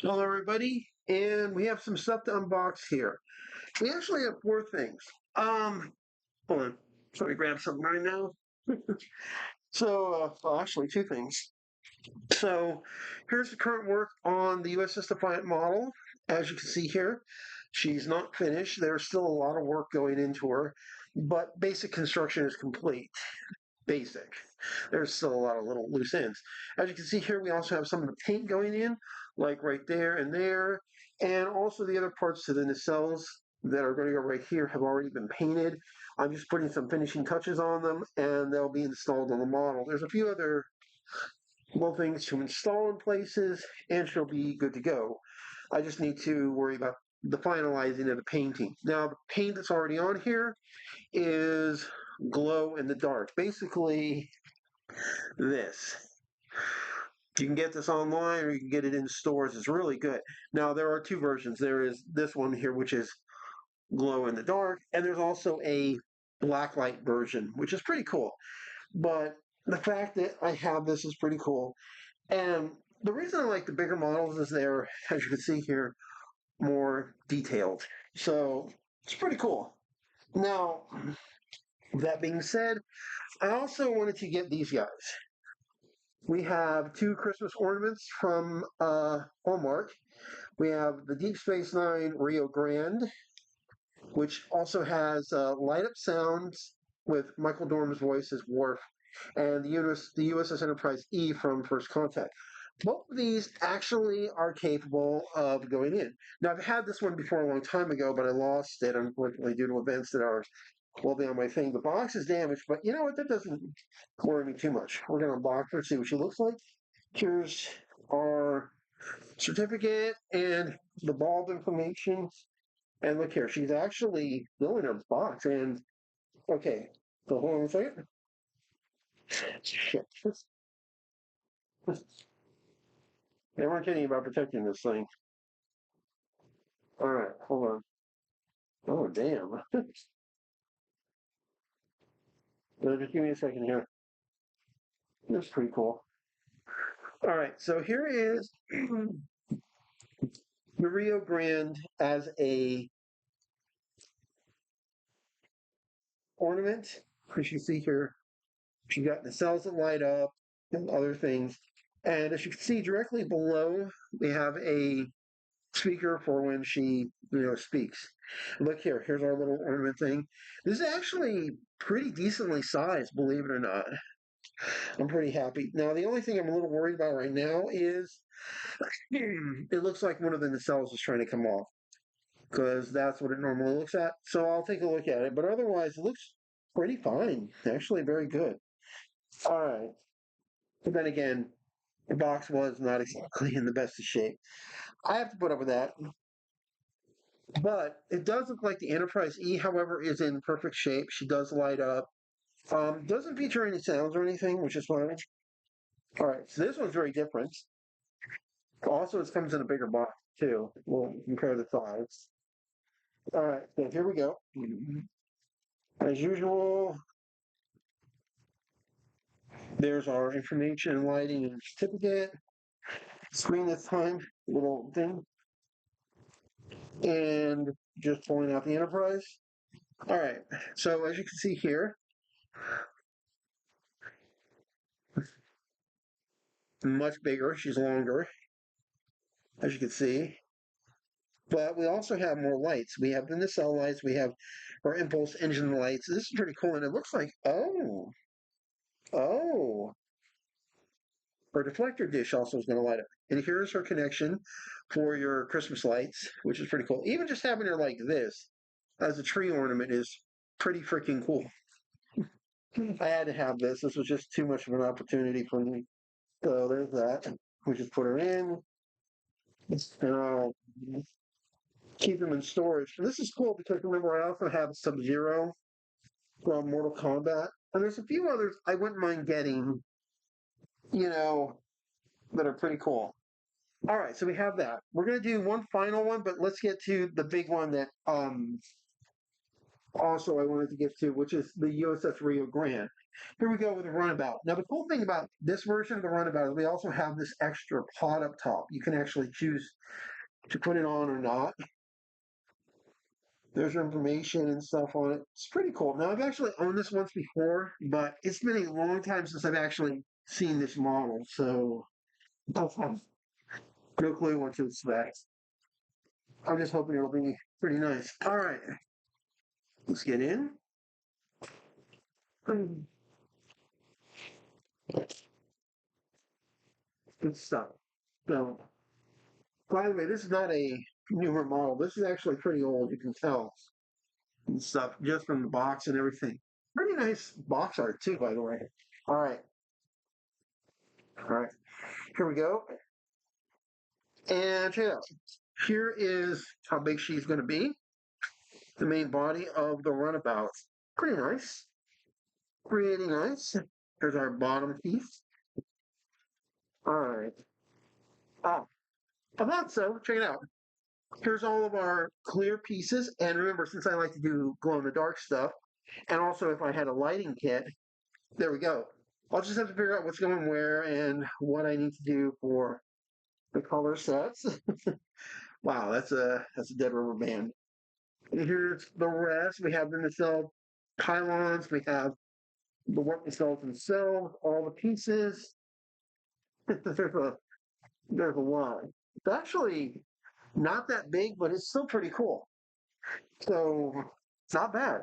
Hello, everybody, and we have some stuff to unbox here. We actually have four things. Hold on. Let me grab something right now. Well, actually, two things. So, here's the current work on the USS Defiant model. As you can see here, she's not finished. There's still a lot of work going into her, but basic construction is complete. Basic. There's still a lot of little loose ends. As you can see here, we also have some of the paint going in, like right there and there, and also the other parts to the nacelles that are going to go right here have already been painted. I'm just putting some finishing touches on them, and they'll be installed on the model. There's a few other little things to install in places, and she'll be good to go. I just need to worry about the finalizing of the painting. Now, the paint that's already on here is glow in the dark. Basically, this. You can get this online or you can get it in stores. It's really good. Now, there are two versions. There is this one here, which is glow in the dark, and there's also a blacklight version, which is pretty cool. But the fact that I have this is pretty cool. And the reason I like the bigger models is they're, as you can see here, more detailed. So it's pretty cool. Now, that being said, I also wanted to get these guys. We have two Christmas ornaments from Hallmark. We have the Deep Space Nine Rio Grande, which also has light up sounds with Michael Dorm's voice as Worf, and the USS Enterprise E from First Contact. Both of these actually are capable of going in. Now, I've had this one before a long time ago, but I lost it, unfortunately, due to events that are will be on my thing. The box is damaged, but you know what? That doesn't worry me too much. We're going to unbox her, see what she looks like. Here's our certificate and the bulb information. And look here, she's actually still in her box. And okay, so hold on a second. Shit. They weren't kidding about protecting this thing. All right, hold on. Oh, damn. Just give me a second here. That's pretty cool. All right, so here is the Rio Grande as a ornament. As you see here, she got the cells that light up and other things. And as you can see directly below, we have a speaker for when she, speaks. Look here, here's our little ornament thing. This is actually pretty decently sized, believe it or not. I'm pretty happy. Now, the only thing I'm a little worried about right now is it looks like one of the nacelles is trying to come off because that's what it normally looks at. So I'll take a look at it. But otherwise, it looks pretty fine. Actually, very good. All right. But then again, the box was not exactly in the best of shape. I have to put up with that. But it does look like the Enterprise E, however, is in perfect shape. She does light up. Doesn't feature any sounds or anything, which is fine. All right, so this one's very different. Also, it comes in a bigger box too. We'll compare the size. All right, so here we go. As usual, there's our information, lighting, and certificate. Screen this time, little thing, and just pulling out the Enterprise. All right, so as you can see here, much bigger. She's longer, as you can see. But we also have more lights. We have the nacelle lights. We have our impulse engine lights. This is pretty cool. And it looks like, oh, our deflector dish also is going to light up. And here's her connection for your Christmas lights, which is pretty cool. Even just having her like this as a tree ornament is pretty freaking cool. I had to have this. This was just too much of an opportunity for me. So there's that. We just put her in. And I'll keep them in storage. And this is cool because remember, I also have Sub Zero from Mortal Kombat. And there's a few others I wouldn't mind getting, you know, that are pretty cool. All right, so we have that. We're gonna do one final one, but let's get to the big one that also I wanted to get to, which is the USS Rio Grande. here we go with the runabout. Now, the cool thing about this version of the runabout is we also have this extra pod up top. You can actually choose to put it on or not. There's information and stuff on it. It's pretty cool. Now, I've actually owned this once before, but it's been a long time since I've actually seen this model, so I have no clue what to expect. I'm just hoping it'll be pretty nice. All right, let's get in. Good stuff. So, by the way, this is not a newer model. This is actually pretty old. You can tell and stuff just from the box and everything. Pretty nice box art too, by the way. All right, all right. Here we go. And check it out. Here is how big she's going to be. The main body of the runabout. Pretty nice. Pretty nice. Here's our bottom piece. All right. Ah, about so. Check it out. Here's all of our clear pieces. And remember, since I like to do glow in the dark stuff, and also if I had a lighting kit, there we go. I'll just have to figure out what's going where and what I need to do for the color sets. Wow, that's a dead rubber band. And here's the rest. We have the nacelle pylons. We have the work nacelles themselves, all the pieces. there's a lot. It's actually not that big, but it's still pretty cool. So it's not bad.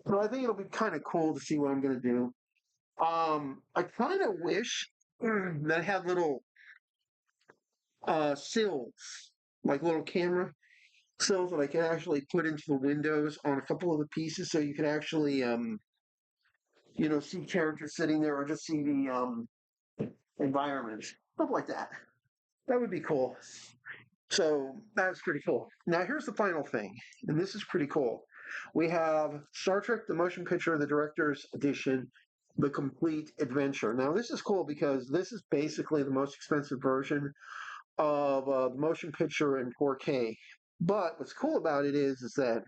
So I think it'll be kind of cool to see what I'm going to do. I kind of wish that I had little sills, like little camera sills that I could actually put into the windows on a couple of the pieces, so you could actually, see characters sitting there or just see the environment, stuff like that. That would be cool. So that's pretty cool. Now here's the final thing, and this is pretty cool. We have Star Trek: The Motion Picture, the Director's Edition, The Complete Adventure. Now this is cool because this is basically the most expensive version of the motion picture in 4K. But what's cool about it is that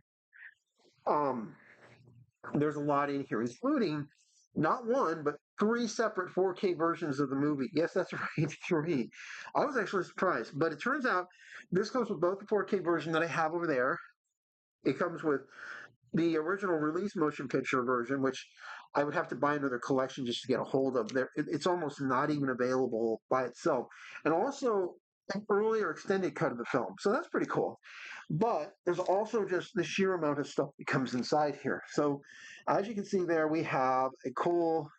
um, there's a lot in here, including not one, but three separate 4K versions of the movie. Yes, that's right, three. I was actually surprised, but it turns out this comes with both the 4K version that I have over there. It comes with the original release motion picture version, which I would have to buy another collection just to get a hold of. There, it's almost not even available by itself, and also an earlier extended cut of the film. So that's pretty cool. But there's also just the sheer amount of stuff that comes inside here. So as you can see there, we have a cool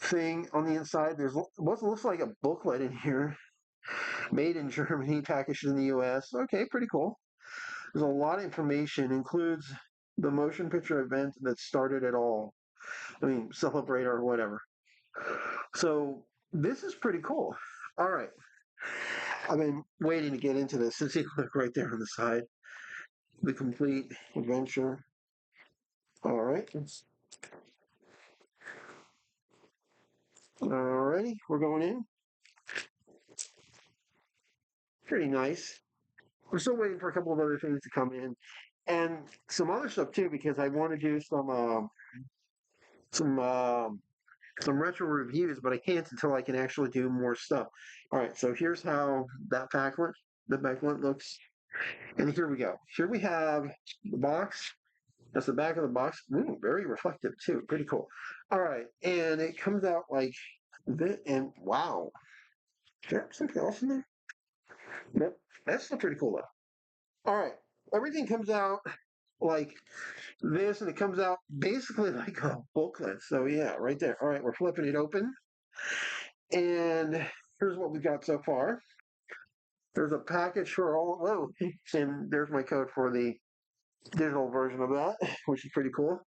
thing on the inside. There's what looks like a booklet in here, made in Germany, packaged in the U.S. Okay, pretty cool. There's a lot of information. Includes the motion picture event that started it all. I mean, Celebrate or whatever. So this is pretty cool. All right. I've been waiting to get into this since you look right there on the side. The complete adventure. All right. Alrighty, we're going in. Pretty nice. We're still waiting for a couple of other things to come in, and some other stuff too, because I want to do some some retro reviews, but I can't until I can actually do more stuff. All right, so here's how that backlit looks, and here we go. Here we have the box. That's the back of the box. Ooh, very reflective too. Pretty cool. All right, and it comes out like this, and wow, is there something else in there? Nope, that's still pretty cool though. All right, everything comes out like this, and it comes out basically like a booklet. So yeah, right there. All right, we're flipping it open, and here's what we've got so far. There's a package for all. Whoa, and there's my code for the digital version of that, which is pretty cool.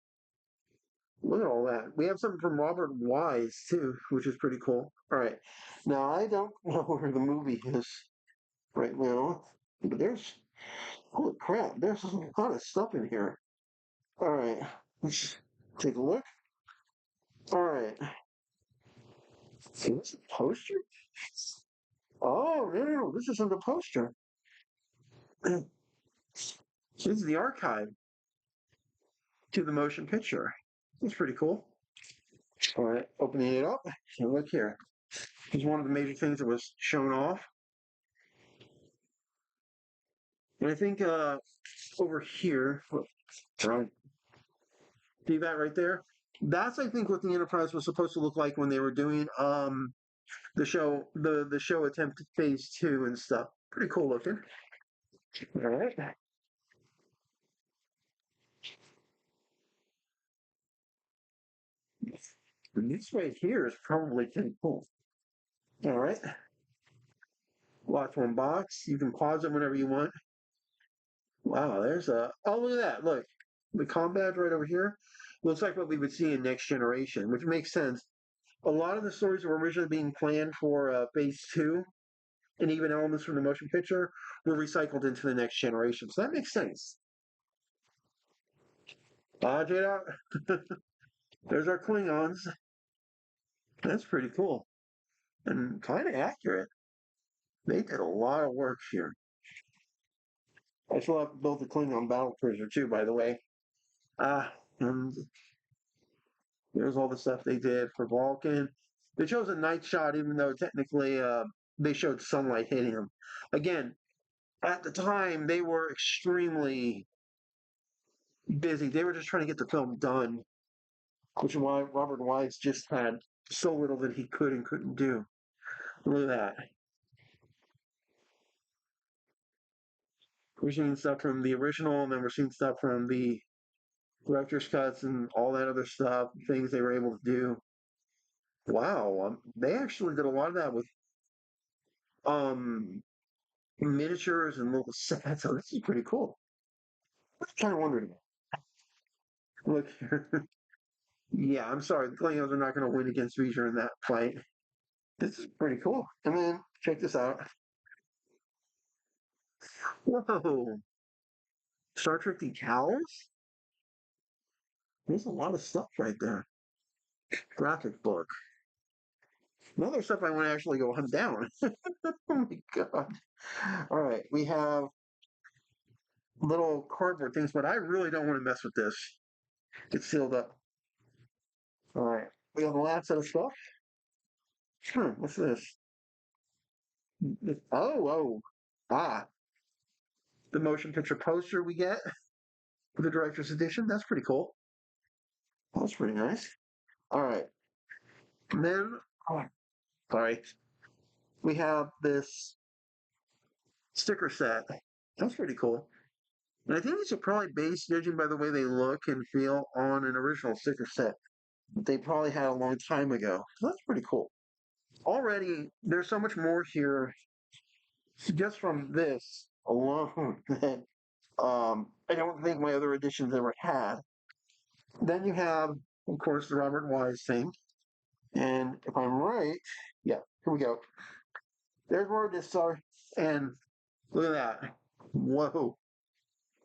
Look at all that. We have something from Robert Wise too, which is pretty cool. All right, now I don't know where the movie is right now, but there's holy crap, there's a lot of stuff in here. All right, let's take a look. All right, see this is a poster. Oh no, this isn't a poster. This is the archive to the motion picture. That's pretty cool. All right, opening it up, and look here. Here's one of the major things that was shown off. And I think over here, right, see that right there? That's I think what the Enterprise was supposed to look like when they were doing the show attempt phase 2 and stuff. Pretty cool looking. All right. This right here is probably pretty cool. All right. Watch one box. You can pause it whenever you want. Wow, there's a. Oh, look at that. Look. The combat right over here looks like what we would see in Next Generation, which makes sense. A lot of the stories that were originally being planned for Phase 2 and even elements from the motion picture were recycled into the Next Generation. So that makes sense. Jada, there's our Klingons. That's pretty cool and kind of accurate. They did a lot of work here. I still have built the Klingon battle cruiser too, by the way. And there's all the stuff they did for Vulcan. They chose a night shot, even though technically they showed sunlight hitting them. Again, at the time, they were extremely busy. They were just trying to get the film done, which is why Robert Wise just had so little that he could and couldn't do. Look at that. We're seeing stuff from the original, and then we're seeing stuff from the director's cuts and all that other stuff, things they were able to do. Wow, they actually did a lot of that with um miniatures and little sets. So this is pretty cool. I was kind of wondering. Look here. Yeah, I'm sorry. The Klingons are not going to win against Reacher in that fight. This is pretty cool. And then check this out. Whoa. Star Trek decals? There's a lot of stuff right there. Graphic book. Another stuff I want to actually go hunt down. Oh my god. All right, we have little cardboard things, but I really don't want to mess with this. It's sealed up. All right, we have the last set of stuff. What's this? Oh. Ah, the motion picture poster we get for the director's edition. That's pretty cool. That's pretty nice. All right. And then, oh, sorry, we have this sticker set. That's pretty cool. And I think these are probably based, judging by the way they look and feel, on an original sticker set they probably had a long time ago. So that's pretty cool. Already, there's so much more here just from this alone that I don't think my other editions ever had. Then you have, of course, the Robert Wise thing. And if I'm right, yeah, here we go. There's more discs are, and look at that. Whoa,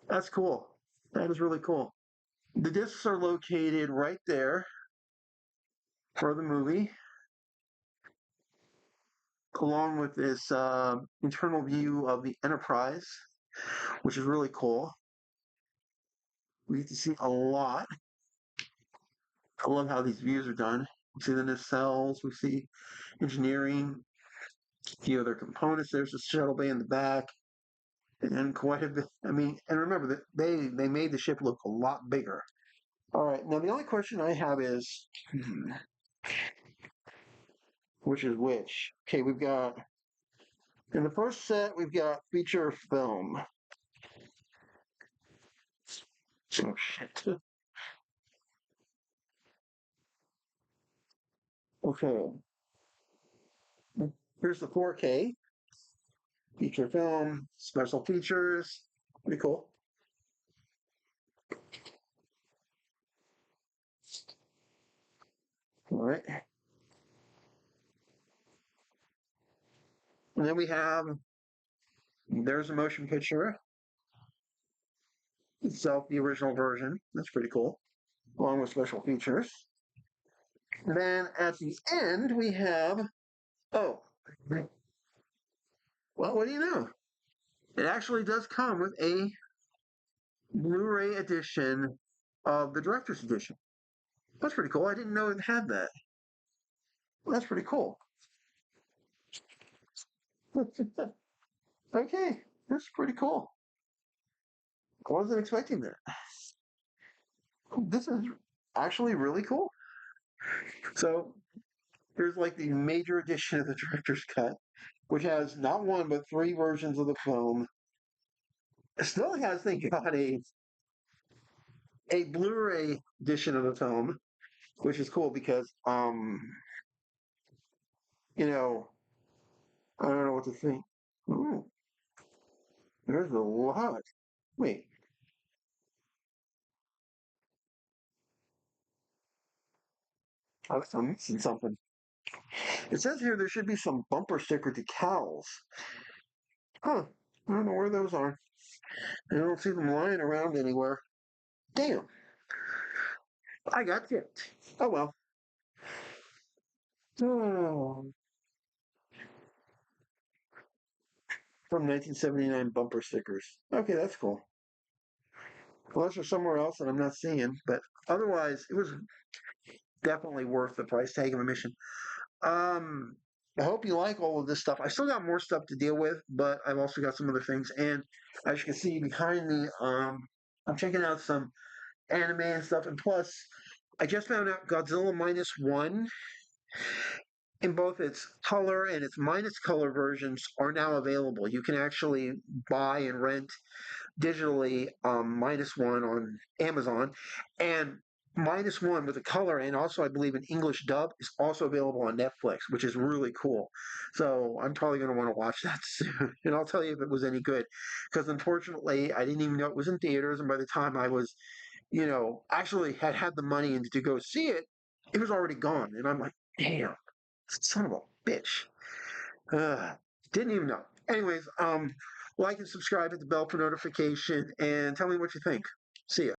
that's cool. That is really cool. The discs are located right there for the movie, along with this internal view of the Enterprise, which is really cool. We get to see a lot. I love how these views are done. We see the nacelles, we see engineering, a few other components. There's a shuttle bay in the back, and quite a bit. I mean, and remember that they made the ship look a lot bigger. All right, now the only question I have is, which is which? Okay, we've got in the first set we've got feature film. Oh shit. Okay, here's the 4K feature film, special features. Pretty cool. All right. And then we have, there's a motion picture itself, the original version. That's pretty cool, along with special features. And then at the end, we have, oh, well, what do you know? It actually does come with a Blu ray edition of the director's edition. That's pretty cool. I didn't know it had that. That's pretty cool. Okay, that's pretty cool. I wasn't expecting that. This is actually really cool. So here's like the major edition of the director's cut, which has not one but three versions of the film. It still has, thank God, a Blu-ray edition of the film, which is cool because you know, I don't know what to think. Ooh, there's a lot. Wait, I'm missing something. It says here there should be some bumper sticker decals. Huh. I don't know where those are. I don't see them lying around anywhere. Damn. I got tipped. Oh well. Oh, from 1979 bumper stickers. Okay, that's cool. Unless they're somewhere else that I'm not seeing, but otherwise, it was definitely worth the price tag of admission. Um, I hope you like all of this stuff. I still got more stuff to deal with, but I've also got some other things. And as you can see behind me, I'm checking out some anime and stuff. And plus, I just found out Godzilla Minus One in both its color and its minus color versions are now available. You can actually buy and rent digitally minus one on Amazon, and minus one with a color and also I believe an English dub is also available on Netflix, which is really cool. So I'm probably going to want to watch that soon, and I'll tell you if it was any good. Because unfortunately, I didn't even know it was in theaters, and by the time I was, actually had the money and to go see it, it was already gone, and I'm like, damn, son of a bitch. Uh, didn't even know. Anyways, like and subscribe, hit the bell for notification, and tell me what you think. See ya.